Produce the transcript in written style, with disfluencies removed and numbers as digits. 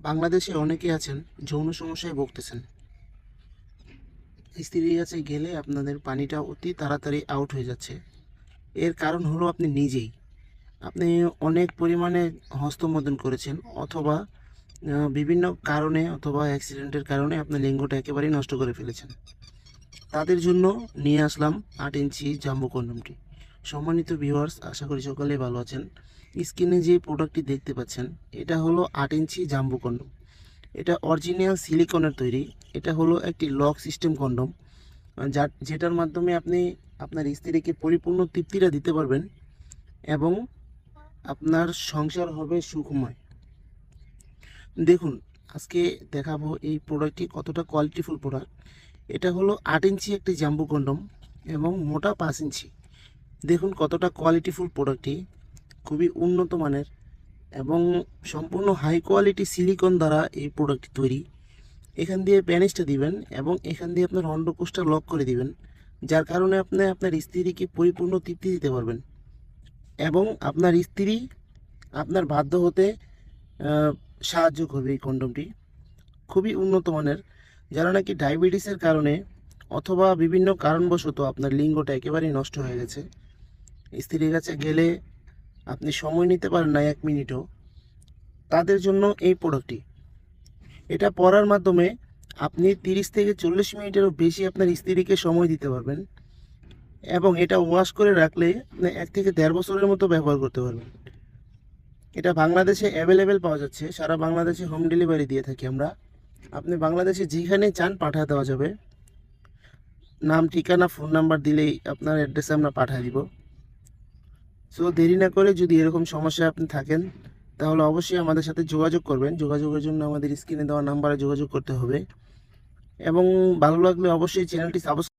বাংলাদেশে অনেকেই আছেন যৌন সমস্যায় ভুগতেছেন। স্ত্রীর কাছে গেলে আপনাদের পানিটা অতি তাড়াতাড়ি আউট হয়ে যাচ্ছে। এর কারণ হলো আপনি নিজেই। আপনি অনেক পরিমাণে হস্তমৈথুন করেছেন, অথবা বিভিন্ন কারণে অথবা অ্যাক্সিডেন্টের কারণে আপনার লিঙ্গটা একেবারেই নষ্ট করে ফেলেছেন। তাদের জন্য নিয়ে আসলাম 8 ইঞ্চি জাম্বো কন্ডমটি। সম্মানিত ভিউয়ার্স, আশা করি সকলেই ভালো আছেন। স্ক্রিনে যে প্রোডাক্টটি দেখতে পাচ্ছেন, এটা হলো 8 ইঞ্চি জাম্বো কন্ডম। এটা অরিজিনাল সিলিকনের তৈরি। এটা হলো একটি লক সিস্টেম কন্ডম, যেটার মাধ্যমে আপনি আপনার স্ত্রীকে পরিপূর্ণ তৃপ্তিটা দিতে পারবেন এবং আপনার সংসার হবে সুখময়। দেখুন, আজকে দেখাবো এই প্রোডাক্টটি কতটা কোয়ালিটিফুল প্রোডাক্ট। এটা হলো 8 ইঞ্চি একটি জাম্বু কন্ডম এবং মোটা 5 ইঞ্চি। দেখুন কতটা কোয়ালিটিফুল প্রোডাক্টটি, খুবই উন্নত মানের এবং সম্পূর্ণ হাই কোয়ালিটি সিলিকন দ্বারা এই প্রোডাক্টটি তৈরি। এখান দিয়ে প্যানিসটা দিবেন এবং এখান দিয়ে আপনার অন্ডকোষটা লক করে দিবেন, যার কারণে আপনি আপনার স্ত্রীকে পরিপূর্ণ তৃপ্তি দিতে পারবেন এবং আপনার স্ত্রী আপনার বাধ্য হতে সাহায্য করবে। এই কন্ডমটি খুবই উন্নত মানের। যারা নাকি ডায়াবেটিসের কারণে অথবা বিভিন্ন কারণবশত আপনার লিঙ্গটা একেবারেই নষ্ট হয়ে গেছে, স্ত্রীর কাছে গেলে আপনি সময় নিতে পারেন না 1 মিনিটও, তাদের জন্য এই প্রোডাক্টটি। এটা পরার মাধ্যমে আপনি 30 থেকে 40 মিনিটেরও বেশি আপনার স্ত্রীকে সময় দিতে পারবেন এবং এটা ওয়াশ করে রাখলে আপনি 1 থেকে 1.5 বছরের মতো ব্যবহার করতে পারবেন। এটা বাংলাদেশে অ্যাভেলেবেল পাওয়া যাচ্ছে, সারা বাংলাদেশে হোম ডেলিভারি দিয়ে থাকি আমরা। আপনি বাংলাদেশে যেখানে চান পাঠিয়ে দেওয়া যাবে। নাম, ঠিকানা, ফোন নাম্বার দিলেই আপনার অ্যাড্রেসে আমরা পাঠিয়ে দিব। সো দেরি না করে, যদি এরকম সমস্যায় আপনি থাকেন, তাহলে অবশ্যই আমাদের সাথে যোগাযোগ করবেন। যোগাযোগের জন্য আমাদের স্ক্রিনে দেওয়া নাম্বারে যোগাযোগ করতে হবে এবং ভালো লাগলে অবশ্যই চ্যানেলটি সাবস্ক্রাইব